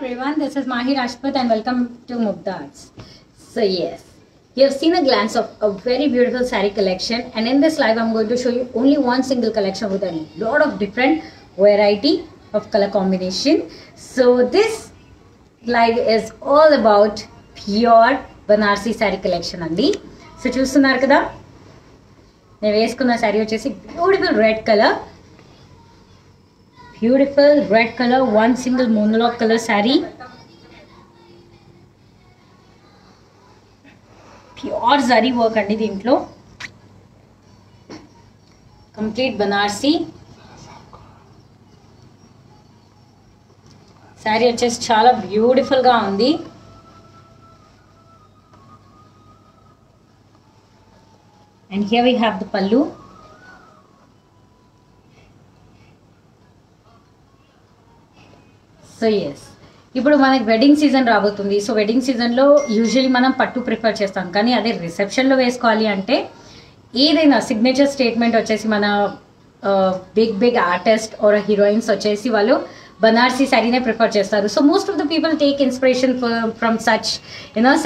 everyone, this is Mahi Rajput and welcome to Mugdaz. So yes, you have seen a glance of a very beautiful saree collection, and in this live I'm going to show you only one single collection with a lot of different variety of color combination. So this live is all about pure Banarsi saree collection andi. So చూస్తున్నారు కదా, నేను వేసుకున్న saree వచ్చేసి beautiful red colour. Beautiful red color, one single monologue color saree. Pure zari work andi dintlo. Complete Banarsi. Saree vachesi chaala beautiful ga undi. And here we have the pallu. So yes, ఇప్పుడు మనకి wedding season రాబోతుంది. So wedding సీజన్లో usually మనం పట్టు prefer చేస్తాం, కానీ అదే రిసెప్షన్లో వేసుకోవాలి అంటే ఏదైనా సిగ్నేచర్ స్టేట్మెంట్ వచ్చేసి మన బిగ్ ఆర్టిస్ట్ ఆర్ హీరోయిన్స్ వచ్చేసి వాళ్ళు బనారసీ శారీనే ప్రిఫర్ చేస్తారు. So most of the people take inspiration from such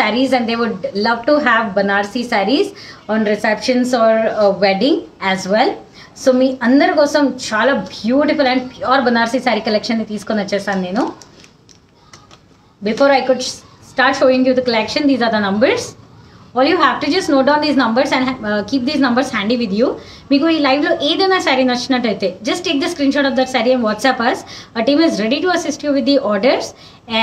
saris and they would love to have Banarasi saris on receptions or wedding as well. So మీ అందరి కోసం చాలా beautiful and pure Banarasi sari కలెక్షన్ని తీసుకొని వచ్చేసాను నేను. Before I could start showing you the collection, these are the numbers. All you have to just note down these numbers and keep these numbers handy with you. మీకు ఈ లైవ్లో ఏదైనా శారీ నచ్చినట్టయితే just take the screenshot of that sari and WhatsApp us. Our team is ready to assist you with the orders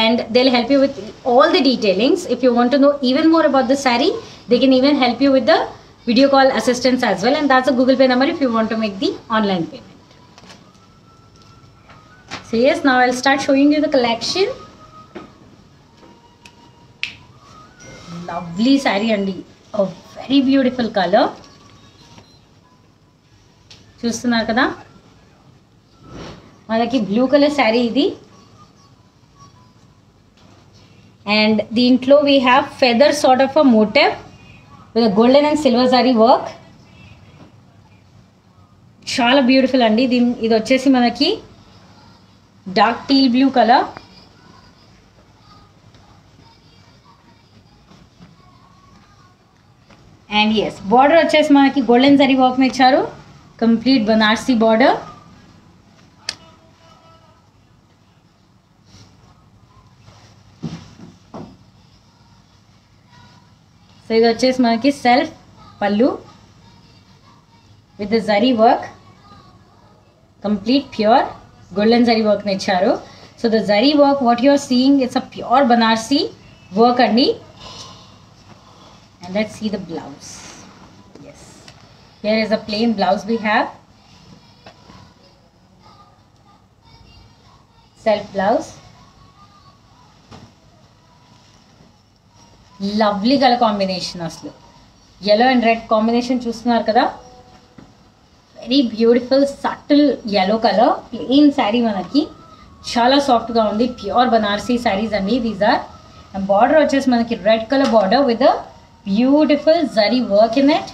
and they'll help you with all the detailings. If you want to know even more about the saree, they can even help you with the video call assistance as well, and that's a Google Pay number if you want to make the online payment. So yes, now I'll start showing you the collection. Lovely saree andi, a very beautiful color. చూస్తున్నారు కదా, మనకి blue colour sari ఇది. And దీంట్లో we have feather sort of a motive with a golden and silver zari work. చాలా beautiful అండి. ఇది వచ్చేసి మనకి dark teal blue colour. And yes, border వచ్చేసి మనకి గోల్డెన్ జరీ వర్క్ ఇచ్చారు, కంప్లీట్ బనారసీ బార్డర్. సో ఇది వచ్చేసి మనకి self pallu with the zari work, complete pure golden zari వర్క్ని ఇచ్చారు. So the zari work what you are seeing, it's a pure Banarasi work అండి. And let's see the blouse. Yes, here is a plain blouse we have. Self blouse, lovely colour combination. అసలు yellow and red combination చూస్తున్నారు కదా, very beautiful subtle yellow colour. Plain sari మనకి చాలా సాఫ్ట్గా ఉంది, pure Banarasi saris అండి these are. And border వచ్చేసి మనకి red colour border with beautiful zari work in it.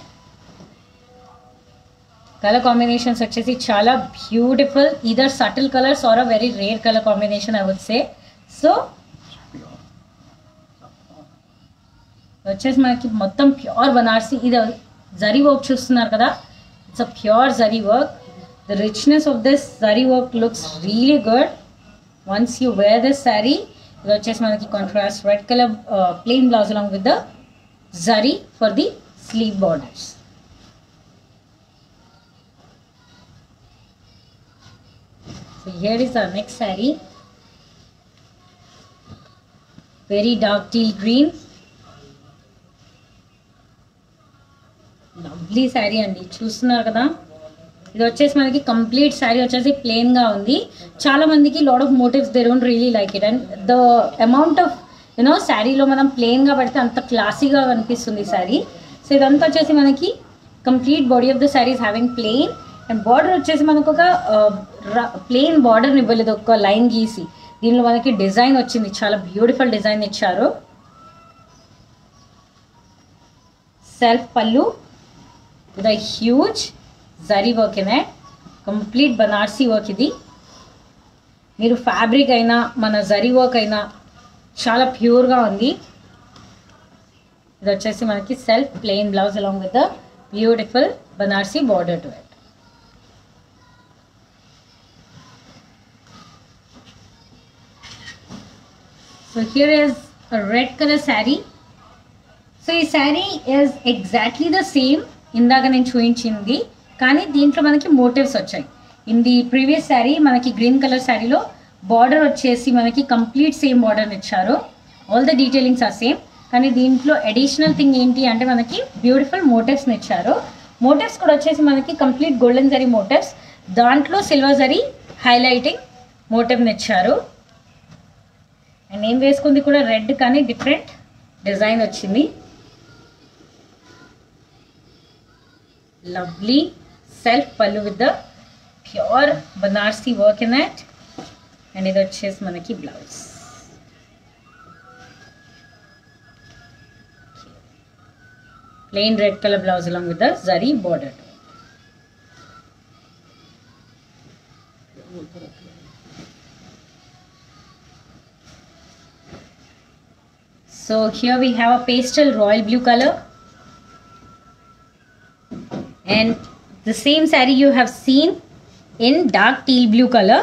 Colour combinations వచ్చేసి చాలా beautiful, either subtle colours are a very rare colour combination I would say. So వచ్చేసి మనకి మొత్తం ప్యూర్ బనారసీ. ఇది జరీ వర్క్ చూస్తున్నారు కదా, it's a pure zari work. The richness of this zari work looks really good once you wear this sari. ఇది వచ్చేసి మనకి contrast red colour plain blouse along with the zari for the sleeve borders. So here is our next sari, very dark teal green. Lovely sari అండి, చూస్తున్నారు కదా. ఇది వచ్చేసి మనకి complete sari వచ్చేసి ప్లెయిన్గా ఉంది. చాలా మందికి lot of motifs they don't really like it. And the amount of శారీలో మనం ప్లెయిన్గా పెడితే అంత క్లాసీగా కనిపిస్తుంది శారీ. సో ఇదంతా వచ్చేసి మనకి complete body of the sari is having plain. And border వచ్చేసి మనకు ఒక ప్లెయిన్ బార్డర్ని ఇవ్వలేదు, ఒక లైన్ గీసి దీనిలో మనకి డిజైన్ వచ్చింది, చాలా బ్యూటిఫుల్ డిజైన్ ఇచ్చారు. సెల్ఫ్ పళ్ళు with a huge zari work in it, complete Banarsi work idi. మీరు ఫ్యాబ్రిక్ అయినా మన జరీ వర్క్ అయినా చాలా ప్యూర్గా ఉంది. ఇది వచ్చేసి మనకి self plain blouse along with the beautiful Banarasi border to it. So here is a red color saree. So ఈ saree is exactly the same ఇందాక నేను చూపించింది, కానీ దీంట్లో మనకి మోటివ్స్ వచ్చాయి. ఇన్ ది ప్రీవియస్ శారీ మనకి గ్రీన్ కలర్ శారీలో బార్డర్ వచ్చేసి మనకి కంప్లీట్ సేమ్ బార్డర్ని ఇచ్చారు. All the detailings are same, కానీ దీంట్లో అడిషనల్ థింగ్ ఏంటి అంటే మనకి బ్యూటిఫుల్ మోటివ్స్ని ఇచ్చారు. మోటివ్స్ కూడా వచ్చేసి మనకి కంప్లీట్ గోల్డెన్ జరీ మోటివ్స్, దాంట్లో సిల్వర్ జరీ హైలైటింగ్ మోటివ్ని ఇచ్చారు. అండ్ నేను వేసుకుంది కూడా రెడ్, కానీ డిఫరెంట్ డిజైన్ వచ్చింది. Lovely self pallu with the pure Banarasi work in it. And ఇది వచ్చేసి మనకి blouse. Plain red colour blouse along with the zari border. So here we have a pastel royal blue color, and the same saree you have seen in dark teal blue color.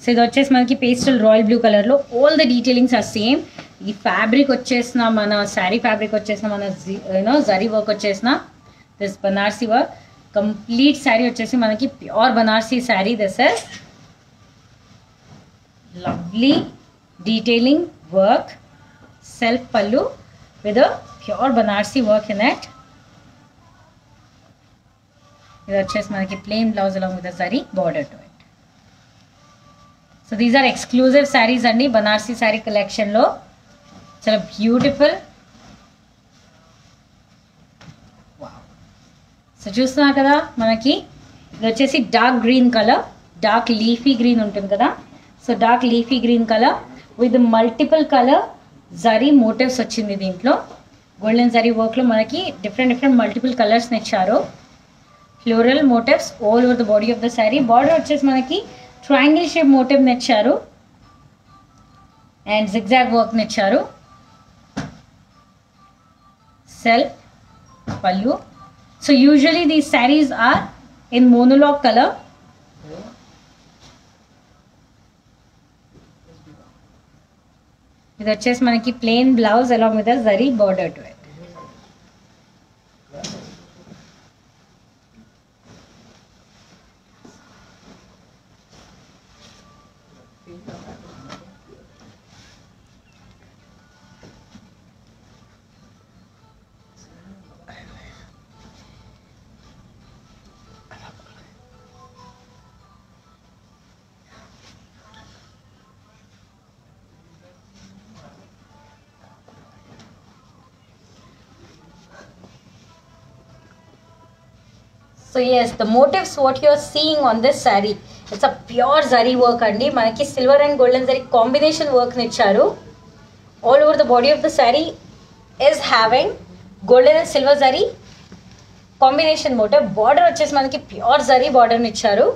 So ఇది వచ్చేసి మనకి pastel royal blue కలర్లో all the detailings are same. ఈ fabric వచ్చేసిన మన sari fabric వచ్చేసిన మన zari work వచ్చేసిన this Banarasi work. Complete sari వచ్చేసి మనకి pure Banarasi sari. This is lovely detailing work, self pallu with a pure banarsi work in it. ఇది వచ్చేసి మనకి plain blouse along with a zari border to it. So these are exclusive sarees అండి Banarasi sorry collection లో. చాలా beautiful. So చూస్తున్నారు కదా మనకి ఇది వచ్చేసి dark green colour, dark leafy green ఉంటుంది కదా. So dark leafy green colour with multiple colour zari motifs వచ్చింది. దీంట్లో గోల్డెన్ జరీ వర్క్లో మనకి డిఫరెంట్ మల్టిపుల్ కలర్స్ని ఇచ్చారు. Floral motifs all over the body of the sari. Border వచ్చేసి మనకి ట్రయాంగిల్ షేప్ మోటివ్ని ఇచ్చారు అండ్ జిగ్జాగ్ వర్క్ని ఇచ్చారు. Self pallu. So usually these saris are in monologue colour. ఇది వచ్చేసి మనకి plain blouse along with zari border to it. So yes, the motifs what you are seeing on this saree, it's a pure zari work andi. Manaki silver and golden zari combination work ni icharu. All over the body of the saree is having golden and silver zari combination motif. Border vachesi manaki pure zari border ni icharu.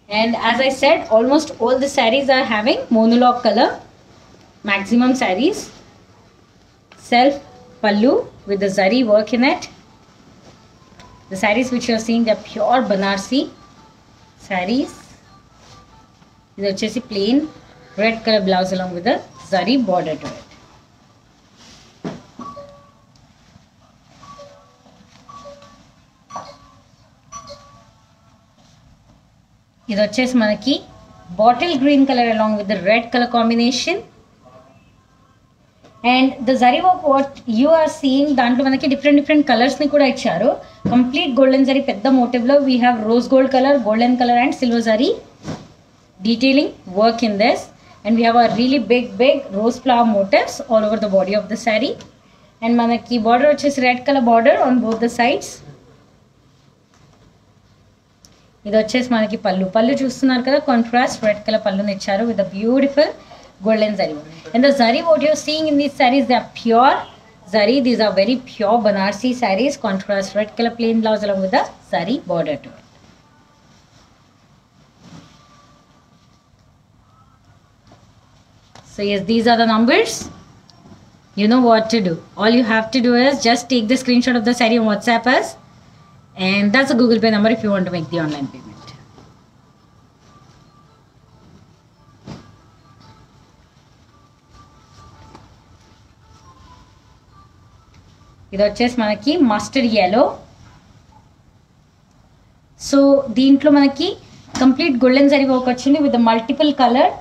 And as I said, almost all the sarees are having monologue color. Maximum sarees. Self pallu with the zari work in it. The sarees which you are seeing, they are pure Banarsi sarees. This is just a plain red color blouse along with the zari border to it. This is just manaki bottle green color along with the red color combination. And the zari work what you are seeing, దాంట్లో మనకి different colors ని కూడా ఇచ్చారు. Complete golden zari పెద్ద motif లో we have rose gold colour, golden colour and silver zari detailing work in this. And we have a really big rose flower motifs all over the body of the sari. And మనకి border వచ్చేసి red colour border on both the sides. ఇది వచ్చేసి మనకి పళ్ళు చూస్తున్నారు కదా, contrast red colour పళ్ళుని ఇచ్చారు with the beautiful golden zari. And the zari what you are seeing in these sarees, they are pure zari. These are very pure Banarsi sarees. Contrast red color plain blouse along with the zari border to it. So yes, these are the numbers. You know what to do. All you have to do is just take the screenshot of the saree and WhatsApp us, and that's a Google Pay number if you want to make the online payment. ఇది వచ్చేసి మనకి mustard yellow. So దీంట్లో మనకి complete golden zari work వచ్చింది with multiple colour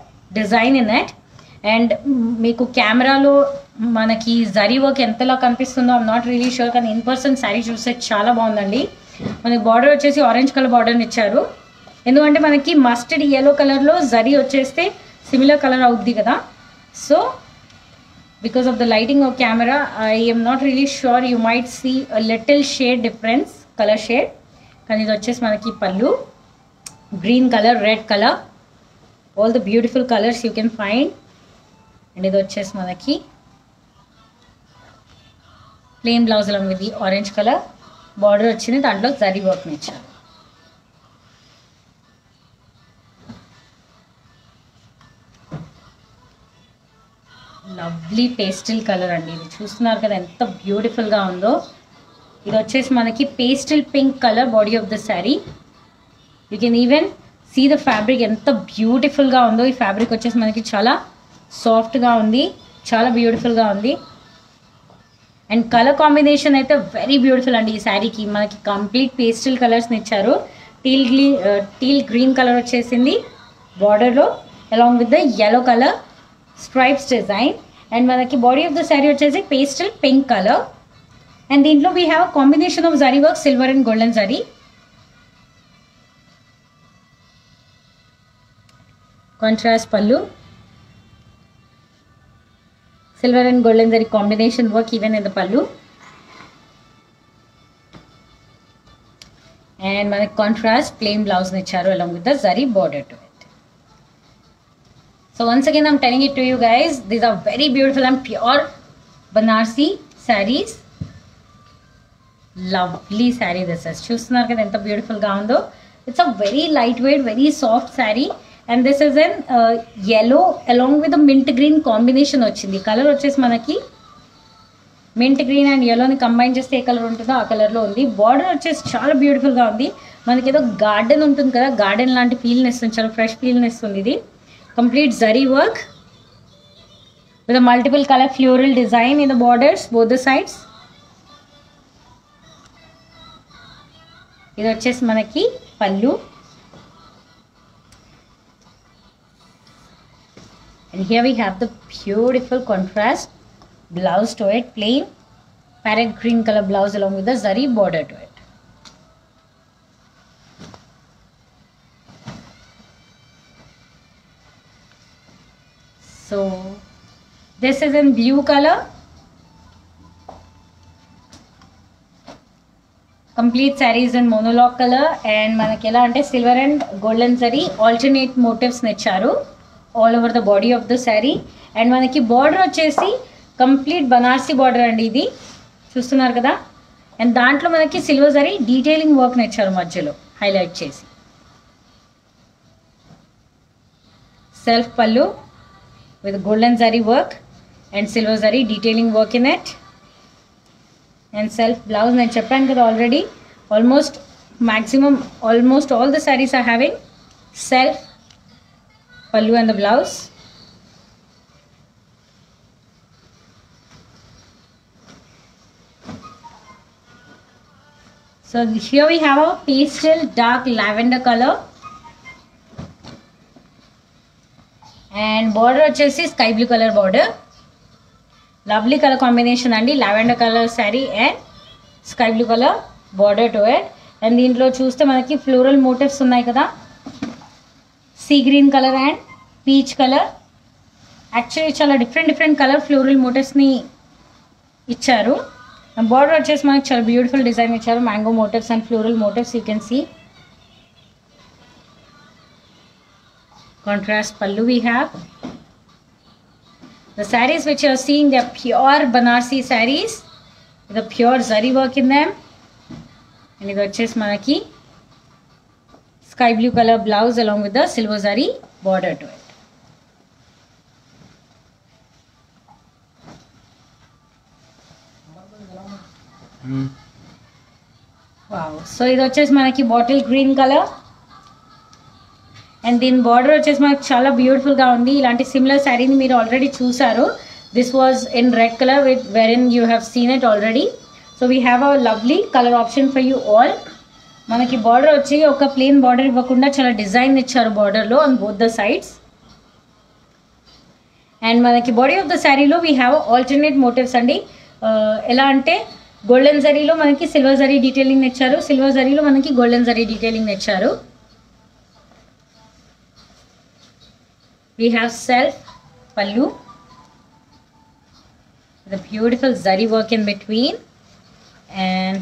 design in it. And మీకు కెమెరాలో మనకి zari work ఎంతలా కనిపిస్తుందో ఐమ్ నాట్ రియలీ షూర్, కానీ ఇన్ పర్సన్ శారీ చూస్తే చాలా బాగుందండి. మనకి బార్డర్ వచ్చేసి ఆరెంజ్ కలర్ బార్డర్ని ఇచ్చారు. ఎందుకంటే మనకి మస్టర్డ్ yellow కలర్లో జరీ వచ్చేస్తే సిమిలర్ కలర్ అవుద్ది కదా. So because of the lighting of camera I am not really sure, you might see a little shade difference, colour shade. కానీ ఇది వచ్చేసి మనకి pallu green colour, red colour, all the beautiful colours you can find. And ఇది వచ్చేసి మనకి plain blouse అలా ఇది orange colour border వచ్చింది, దాంట్లో జరీ వర్క్ని ఇచ్చారు. లవ్లీ పేస్టిల్ కలర్ అండి, ఇది చూస్తున్నారు కదా ఎంత బ్యూటిఫుల్గా ఉందో. ఇది వచ్చేసి మనకి pastel pink colour body of the sari. You can even see the fabric ఎంత బ్యూటిఫుల్గా ఉందో. ఈ ఫ్యాబ్రిక్ వచ్చేసి మనకి చాలా సాఫ్ట్గా ఉంది, చాలా బ్యూటిఫుల్గా ఉంది. అండ్ కలర్ కాంబినేషన్ అయితే వెరీ బ్యూటిఫుల్ అండి. ఈ శారీకి మనకి కంప్లీట్ పేస్టిల్ కలర్స్ని ఇచ్చారు. టీల్ గ్రీన్ కలర్ వచ్చేసింది బార్డర్లో, along with the yellow colour stripes design. And మనకి బాడీ ఆఫ్ ద శారీ వచ్చేసి పేస్టిల్ పింక్ కలర్. అండ్ దీంట్లో we have combination of zari work, silver and golden zari. Contrast పళ్ళు, silver and golden zari combination work even in the pallu, and manaki contrast plain blouse ni icharu along with the zari border to it. So once again I'm telling it to you guys, these are very beautiful and pure Banarsi sarees. Lovely saree this is. Chustunnaru kada enta beautiful ga undo. It's a very lightweight, very soft saree. And this is in yellow along with the mint green combination వచ్చింది. Colour వచ్చేసి మనకి mint green and yellow ని combine చేస్తే ఏ colour ఉంటుందో ఆ కలర్లో ఉంది. Border వచ్చేసి చాలా బ్యూటిఫుల్గా ఉంది. మనకి ఏదో గార్డెన్ ఉంటుంది కదా, గార్డెన్ లాంటి ఫీల్ని ఇస్తుంది, చాలా ఫ్రెష్ ఫీల్ని ఇస్తుంది. ఇది complete zari work with multiple colour floral design in the borders both the sides. ఇది వచ్చేసి మనకి పళ్ళు. And here we have the beautiful contrast blouse to it, plain parrot green color blouse along with the zari border to it. So this is in blue color. Complete sarees in monologue color, and manaki ela ante silver and golden zari alternate motifs ni icharu all over the body of the saree. And మనకి border వచ్చేసి complete Banarasi border అండి, ఇది చూస్తున్నారు కదా. And దాంట్లో మనకి silver zari detailing వర్క్ని ఇచ్చారు మధ్యలో హైలైట్ చేసి. Self pallu with golden zari work and silver zari detailing work in it. And self blouse నేను చెప్పాను కదా already, almost all the sarees are having self pallu and the blouse. So here we have a pastel dark lavender color, and border వచ్చేసి sky blue color border. Lovely color combination అండి, lavender color saree and sky blue color border to it. And దీంట్లో చూస్తే మనకి floral motifs ఉన్నాయి కదా, see green colour and peach colour. Actually చాలా different colour floral మోటివ్స్ని ఇచ్చారు. బార్డర్ వచ్చేసి మనకి చాలా బ్యూటిఫుల్ డిజైన్ ఇచ్చారు, mango motifs and floral motifs you can see. Contrast pallu we have. The sarees which you are seeing, they are pure Banarsi sarees with a pure zari work in them. And ఇది వచ్చేసి మనకి sky blue color blouse along with the silver zari border to it. Wow. So ఇది వచ్చేసి మనకి bottle green colour and దీని border వచ్చేసి మనకి చాలా బ్యూటిఫుల్గా ఉంది. ఇలాంటి సిమిలర్ శారీని మీరు ఆల్రెడీ చూసారు. This was in red colour with where you have seen it already. So we have a lovely colour option for you all. మనకి బార్డర్ వచ్చి ఒక ప్లెయిన్ బార్డర్ ఇవ్వకుండా చాలా డిజైన్ ఇచ్చారు బార్డర్లో on both the sides. And మనకి body of the శారీలో we have alternate motifs అండి. ఎలా అంటే గోల్డెన్ జరీలో మనకి సిల్వర్ జరీ డీటెయిలింగ్ ఇచ్చారు, సిల్వర్ జరీలో మనకి గోల్డెన్ జరీ డీటెయిలింగ్ ఇచ్చారు. వీ హ్యావ్ సెల్ఫ్ పల్లు, the beautiful zari work in between, and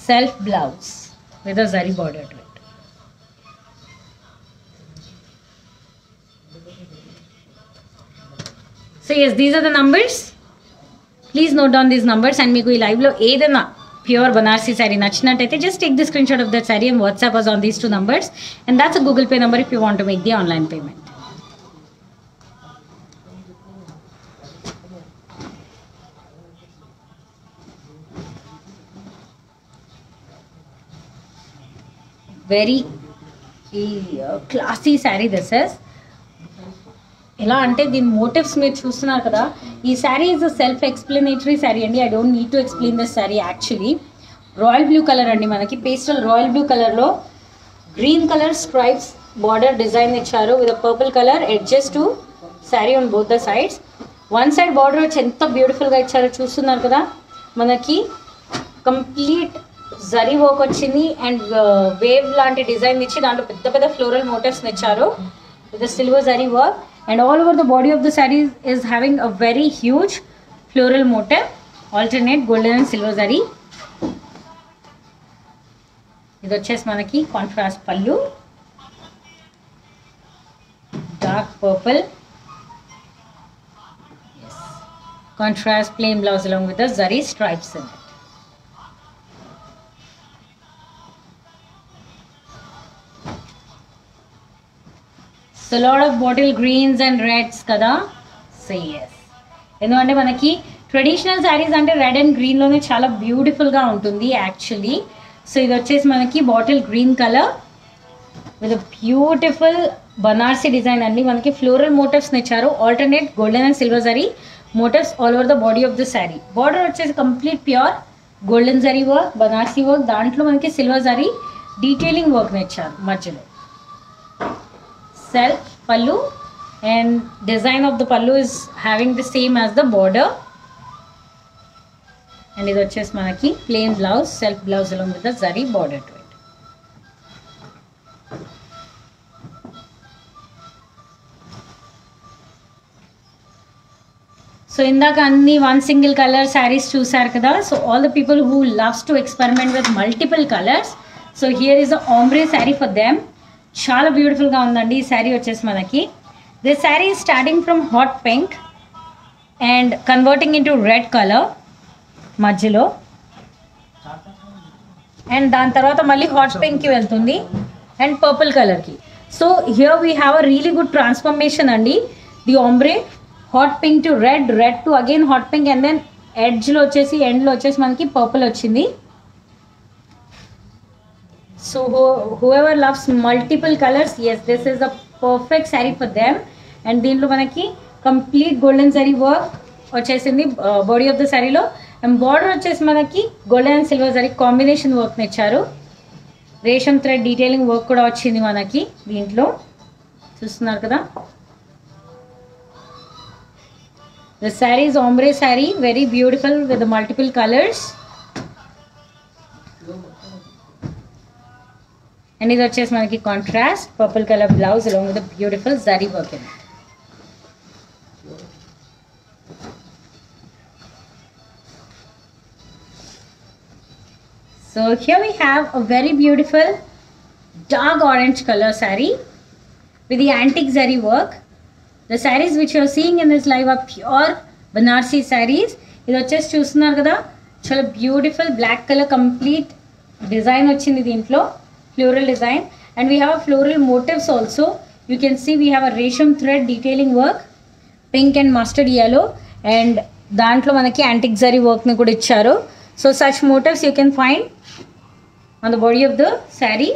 self blouse with a zari border to it. So yes, these are the numbers. Please note down these numbers. And meeku ee live lo edaina pure Banarsi saree nachinataithe just take the screenshot of that saree and WhatsApp us on these two numbers, and that's a Google Pay number if you want to make the online payment. Very ఈ classy sari this is. ఎలా అంటే దీని motives మీరు చూస్తున్నారు కదా. ఈ sari is a self explanatory sari అండి. I don't need to explain this sari. Actually royal blue colour అండి, మనకి పేస్టల్ రాయల్ బ్లూ కలర్లో green colour stripes border design ఇచ్చారు with purple colour edges to sari on both the sides. One side border వచ్చి ఎంత బ్యూటిఫుల్గా ఇచ్చారో చూస్తున్నారు కదా. మనకి కంప్లీట్ జరీ వర్క్ వచ్చింది అండ్ వేవ్ లాంటి డిజైన్ ఇచ్చి దాంట్లో పెద్ద పెద్ద ఫ్లోరల్ మోటివ్స్ ఇచ్చారు with silver zari work. And all over the body of the sari is having a very huge floral motif, alternate golden and silver zari. ఇది వచ్చేసి మనకి contrast pallu, dark purple, contrast plain blouse along with the zari stripes in it. So lot of bottle greens and reds kada. So yes, ఎందుకంటే మనకి traditional saris అంటే red and గ్రీన్లోనే చాలా బ్యూటిఫుల్గా ఉంటుంది actually. So ఇది వచ్చేసి మనకి bottle green colour with beautiful Banarasi design అండి. మనకి ఫ్లోరల్ మోటివ్స్ ఇచ్చారు, alternate golden and silver zari motifs all over the body of the sari. Border వచ్చేసి complete pure golden zari work, Banarasi work, దాంట్లో మనకి సిల్వర్ జరీ డీటెయిలింగ్ వర్క్ ఇచ్చారు మధ్యలో. Self pallu and design of the pallu is having the same as the border, and ఇది వచ్చేసి మనకి plain blouse, self blouse along with the zari border to it. So ఇందాక అన్ని one single colour saris చూసారు కదా. So all the people who loves to experiment with multiple colours, so here is a ombre sari for them. చాలా బ్యూటిఫుల్గా ఉందండి ఈ శారీ వచ్చేసి మనకి. This sari is starting from hot pink and converting in to red colour మధ్యలో, and దాని తర్వాత మళ్ళీ హాట్ పింక్కి వెళ్తుంది అండ్ పర్పుల్ కలర్కి. So here we have a really good transformation అండి. The ombre hot pink to red, red to again hot pink, and then ఎడ్జ్లో వచ్చేసి ఎండ్లో వచ్చేసి మనకి పర్పుల్ వచ్చింది. So whoever loves multiple colors, yes, this is a perfect saree for them. And దీంట్లో మనకి complete golden zari work వచ్చేసింది body of the శారీలో, అండ్ బార్డర్ వచ్చేసి మనకి golden and silver zari combination work ఇచ్చారు. రేషం థ్రెడ్ డీటెయిలింగ్ వర్క్ కూడా వచ్చింది మనకి దీంట్లో, చూస్తున్నారు కదా. The saree is ombre saree, very beautiful with the multiple colors. And ఇది వచ్చేసి మనకి contrast purple colour blouse along with the beautiful zari work in it. So here we have a very beautiful dark orange color saree with the antique zari work. The sarees which you are seeing in this live are pure Banarsi sarees. ఇది వచ్చేసి చూస్తున్నారు కదా, చాలా beautiful black colour complete design వచ్చింది దీంట్లో, floral design, and we have a floral motifs also. You can see we have a resham thread detailing work, pink and mustard yellow, and దాంట్లో మనకి antique zari వర్క్ని కూడా ఇచ్చారు. So such motives you can find on the body of the sari.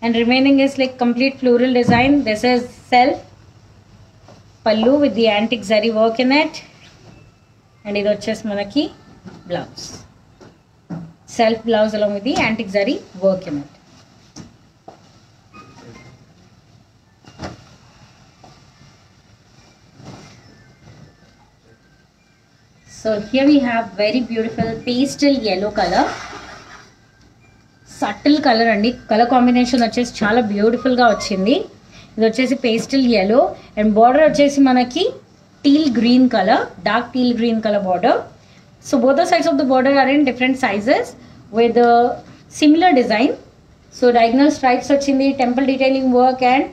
And remaining is like complete floral design. This is self pallu with the antique zari work in it. And ఇది వచ్చేసి మనకి blouse, self blouse along with the antique zari work in it. So here we have very beautiful pastel yellow color, subtle color అండి. Colour combination వచ్చేసి చాలా బ్యూటిఫుల్గా వచ్చింది. ఇది వచ్చేసి పేస్టల్ yellow అండ్ బార్డర్ వచ్చేసి మనకి teal green colour, dark teal green colour border. So both the sides of the border are in different sizes with a similar design. So diagonal stripes వచ్చింది, temple detailing work and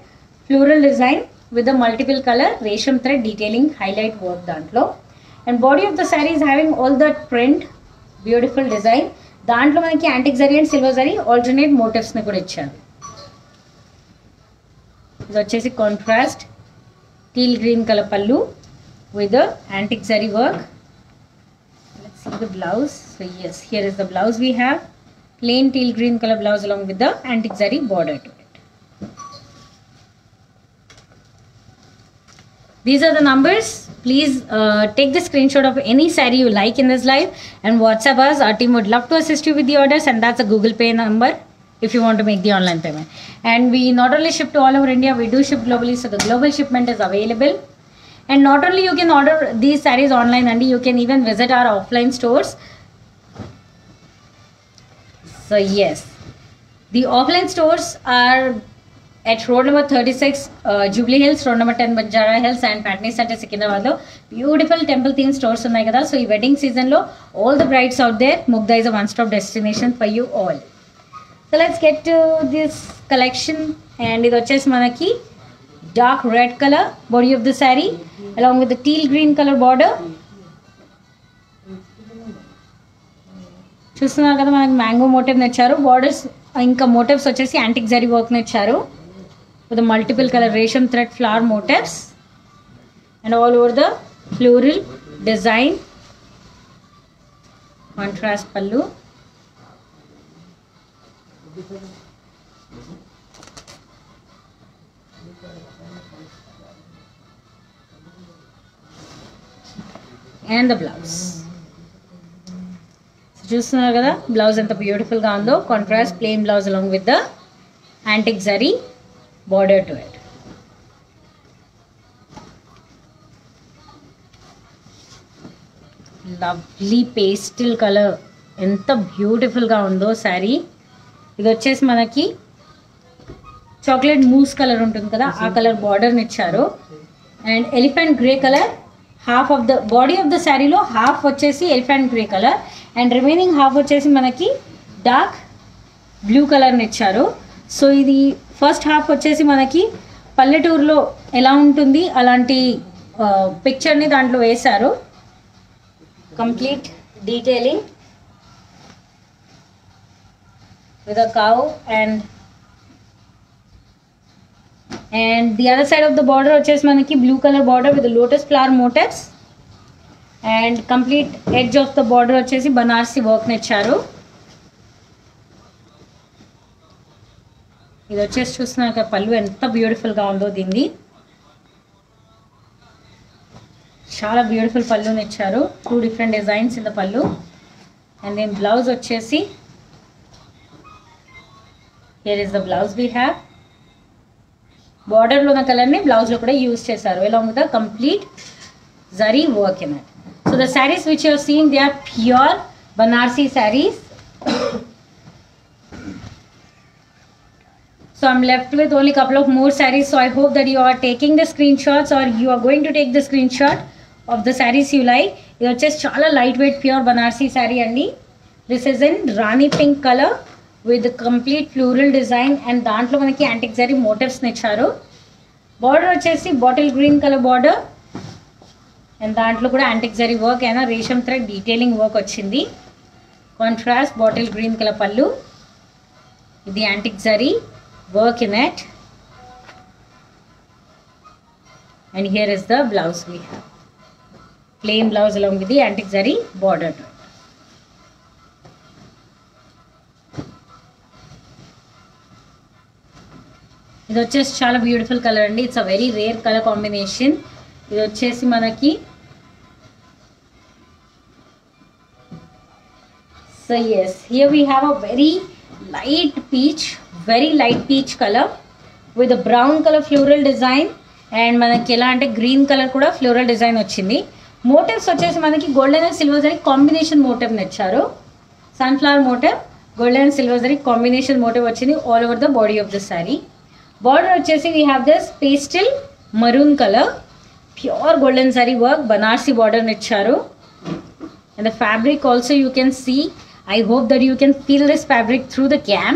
floral design with the multiple color resham thread detailing highlight work దాంట్లో. And body of the saree is having all that print, beautiful design. దాంట్లో మనకి antique zari and silver zari alternate మోటివ్స్ని కూడా ఇచ్చారు. ఇది వచ్చేసి contrast teal green colour pallu with the antique zari work. Let's see the blouse. So yes, here is the blouse. We have plain teal green color blouse along with the antique zari border to it. These are the numbers. Please take the screenshot of any saree you like in this live and WhatsApp us. Our team would love to assist you with the orders, and that's a Google Pay number if you want to make the online payment. And we not only ship to all over India, we do ship globally, so the global shipment is available. And not only you can order these sarees online, and you can even visit our offline stores. So yes, the offline stores are at road number 36 Jubilee Hills, road number 10 Banjara Hills and Patni Center Secunderabad lo beautiful temple theme stores unnai kada. So ee wedding season lo all the brides out there, Mugdha is a one stop destination for you all. So let's get to this collection. And idu vachesi manaki dark red color body of the saree along with the teal green color border. చూస్తున్నారు కదా మనకి mango motive ఇచ్చారు. Borders ఇంకా motifs వచ్చేసి antique zari work ఇచ్చారు with the multiple color resham thread flower motifs and all over the floral design. Contrast pallu and the blouse. చూస్తున్నారు కదా blouse ఎంత బ్యూటిఫుల్గా ఉందో. Contrast plain blouse along with the antique zari border to it. Lovely pastel colour ఎంత బ్యూటిఫుల్గా ఉందో శారీ. ఇది వచ్చేసి మనకి చాక్లెట్ మూస్ కలర్ ఉంటుంది కదా, ఆ కలర్ బార్డర్ని ఇచ్చారు. And elephant grey colour half of the body of the శారీలో హాఫ్ వచ్చేసి elephant grey colour and remaining half వచ్చేసి మనకి డార్క్ బ్లూ కలర్ని ఇచ్చారు. సో ఇది ఫస్ట్ హాఫ్ వచ్చేసి మనకి పల్లెటూరులో ఎలా ఉంటుంది అలాంటి పిక్చర్ని దాంట్లో వేశారు. Complete detailing with a cow and the other side of the border వచ్చేసి మనకి blue color border with the lotus flower motifs and complete edge of the border వచ్చేసి బనారసి వర్క్ ఇచ్చారు. ఇది వచ్చేసి చూస్తున్నాక పళ్ళు ఎంత బ్యూటిఫుల్గా ఉందో. దీన్ని చాలా బ్యూటిఫుల్ పళ్ళుని ఇచ్చారు. 2 different designs in the పళ్ళు. అండ్ దెన్ బ్లౌజ్ వచ్చేసి here is the blouse we have. border లో ఉన్న కలర్ని బ్లౌజ్లో కూడా యూజ్ చేశారు along with the complete zari work in it. So the sarees which you are seeing, they are pure Banarsi sarees. So I'm left with only couple of more sarees. So I hope that you are taking the screenshots or you are going to take the screenshot of the sarees you like. It is just chala lightweight pure Banarsi saree andi. This is in Rani pink color with the complete floral design and దాంట్లో మనకి antique zari motifs ఇచ్చారు. Border వచ్చేసి bottle green colour border and దాంట్లో కూడా antique zari work అయినా రేషం thread detailing work వచ్చింది. Contrast bottle green colour పళ్ళు, ఇది antique zari work in it and here is the blouse we have. Plain blouse along with the antique zari border to it. ఇది వచ్చేసి చాలా beautiful colour అండి. It's a very rare colour combination. ఇది వచ్చేసి మనకి so as here we have a very light peach colour with brown colour floral design. And మనకి ఎలా అంటే గ్రీన్ కలర్ కూడా ఫ్లోరల్ డిజైన్ వచ్చింది. మోటివ్స్ వచ్చేసి మనకి golden and silver zari combination motif ఇచ్చారు. Sunflower motif, golden and silver zari combination motif వచ్చింది all over the body of the sari. Border వచ్చేసి we have this pastel maroon color, pure golden zari work, Banarsi border ఇచ్చారు. And the fabric also you can see. I hope that you can feel this fabric through the cam.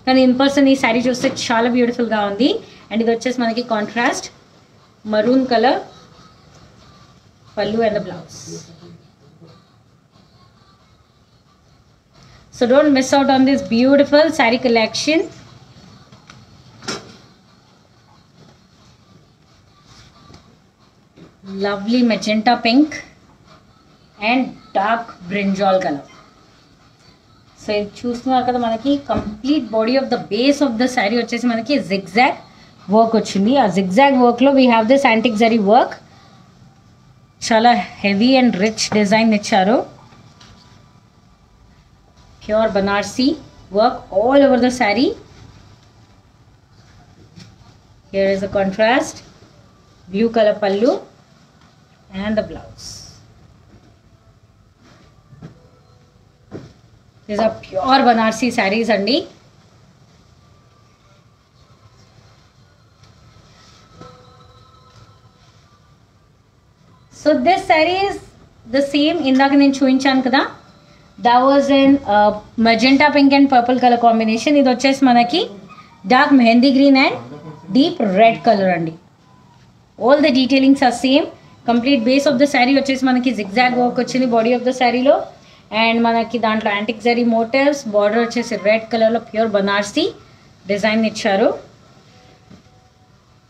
కానీ in person ఈ శారీ చూస్తే చాలా బ్యూటిఫుల్గా ఉంది. And ఇది వచ్చేసి మనకి కాంట్రాస్ట్ మరూన్ కలర్ పల్లు and the blouse. So don't miss out on this beautiful saree collection. Lovely magenta pink and dark brinjal color. So ఇది చూస్తున్నారు కదా మనకి complete body of the base of the sari వచ్చేసి మనకి జిగ్జాగ్ వర్క్ వచ్చింది. ఆ zigzag వర్క్లో we have this antique zari work. చాలా హెవీ అండ్ రిచ్ డిజైన్ ఇచ్చారు. Pure Banarasi work all over the sari. Here is the contrast blue colour పల్లు and the blouse. These are pure Banarsi sarees andi. So this saree is the same indaka nenu chuinchanu kada, that was in magenta pink and purple color combination. Idu vachesi manaki dark mehendi green and deep red color andi. All the detailings are same. Complete base of the sari వచ్చేసి మనకి zigzag work వచ్చింది body of the శారీలో. And మనకి దాంట్లో antique zari motifs, border వచ్చేసి red కలర్లో pure Banarasi design ఇచ్చారు.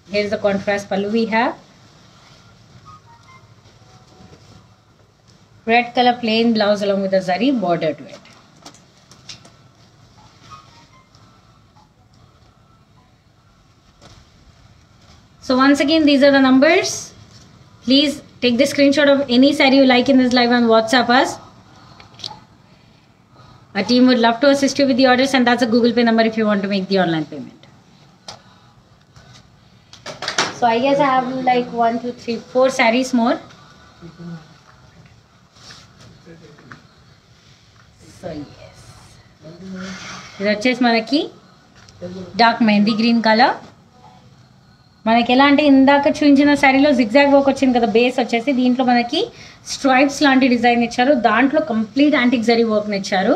Here is the contrast పల్లు we have. Red colour plain blouse along with the zari border to it. So once again these are the numbers. Please take the screenshot of any saree you like in this live and WhatsApp us. Our team would love to assist you with the orders, and that's a Google Pay number if you want to make the online payment. So I guess I have like 1, 2, 3, 4 sarees more. So yes. This వచ్చేసి మనకి dark mehndi green colour. మనకి ఎలా అంటే ఇందాక చూపించిన శారీలో zigzag work వచ్చింది కదా బేస్ వచ్చేసి, దీంట్లో మనకి స్ట్రైప్స్ లాంటి డిజైన్ ఇచ్చారు. దాంట్లో కంప్లీట్ యాంటిక్ జరీ వర్క్ని ఇచ్చారు.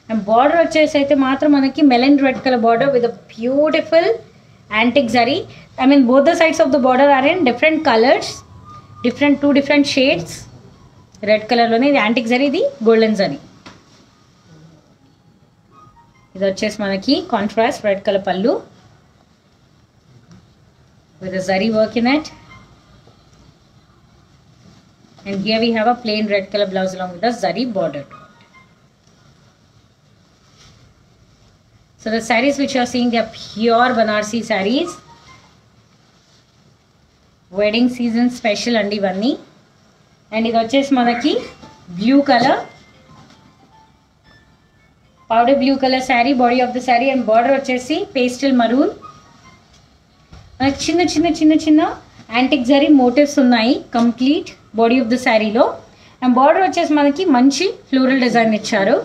అండ్ బార్డర్ వచ్చేసి అయితే మాత్రం మనకి melon red colour border with beautiful antique zari. I mean both the sides of the border are in different colours, two different shades. Red కలర్లోనే ఇది యాంటిక్ జరీ, ఇది గోల్డెన్ జరీ. ఇది వచ్చేసి మనకి contrast red colour pallu with a zari work in it, and here we have a plain red color blouse along with a zari border to it. So the sarees which you are seeing, they are pure Banarsi sarees, wedding season special andi ivanni. And ఇది వచ్చేసి మనకి blue colour, powder blue colour sari, body of the sari. And border వచ్చేసి pastel maroon. మనకి చిన్న చిన్న చిన్న చిన్న antique zari motifs ఉన్నాయి కంప్లీట్ బాడీ ఆఫ్ ద శారీలో. అండ్ బార్డర్ వచ్చేసి మనకి మంచి ఫ్లోరల్ డిజైన్ ఇచ్చారు.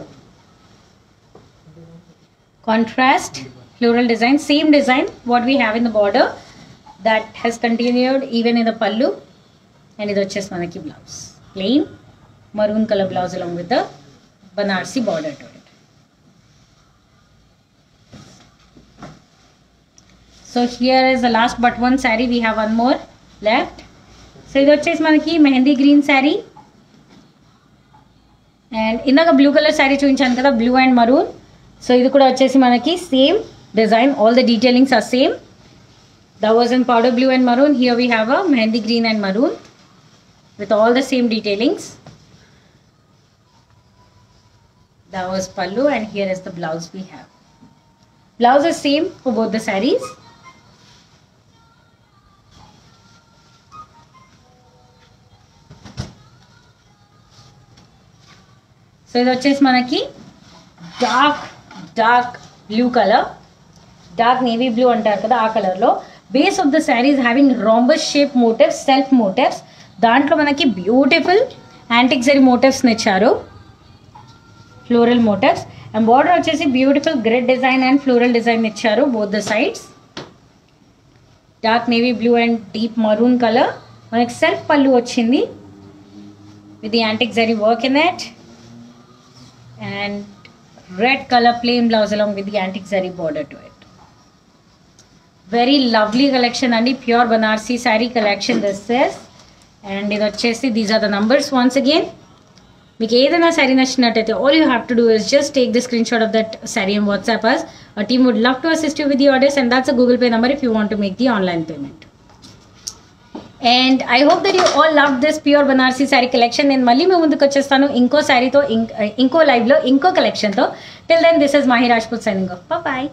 Contrast floral design, same design what we have in the border that has continued even in the పల్లు. అండ్ ఇది వచ్చేసి మనకి blouse plain maroon colour blouse along with the Banarasi border to it. So here is the last but one saree. We have one more left. So ఇది వచ్చేసి మనకి mehndi green sari. And ఇందాక blue colour sari చూపించాను కదా, బ్లూ అండ్ మరూన్. సో ఇది కూడా వచ్చేసి మనకి same design, all the detailings are same. That was in powder blue and maroon. Here we have a mehendi green and maroon. with all the same detailings. That was pallu, and here is the blouse we have. Blouse is same for both the sarees. So ఇది వచ్చేసి మనకి dark blue colour, dark navy blue అంటారు కదా ఆ కలర్లో. Base of the sari is having rhombus shape motives, self motives. దాంట్లో మనకి beautiful antique zari మోటివ్స్ని ఇచ్చారు, ఫ్లోరల్ మోటివ్స్. అండ్ బార్డర్ వచ్చేసి beautiful grid design and floral design ఇచ్చారు both the sides. Dark navy blue and deep maroon colour. మనకి self pallu వచ్చింది with the antique zari work in it, and red color plain blouse along with the antique zari border to it. Very lovely collection and pure Banarsi saree collection this is. And idu vachesi these are the numbers once again. Meeku edaina saree nachinataithe all you have to do is just take the screenshot of that saree and WhatsApp us. Our team would love to assist you with the orders, and that's a Google Pay number if you want to make the online payment. And I hope that you all loved this pure Banarsi saree collection. నేను మళ్ళీ మేము ముందుకు వచ్చేస్తాను ఇంకో శారీతో, ఇంకో లైవ్లో ఇంకో కలెక్షన్తో. Till then, this is Mahi Rajput signing off. Bye bye.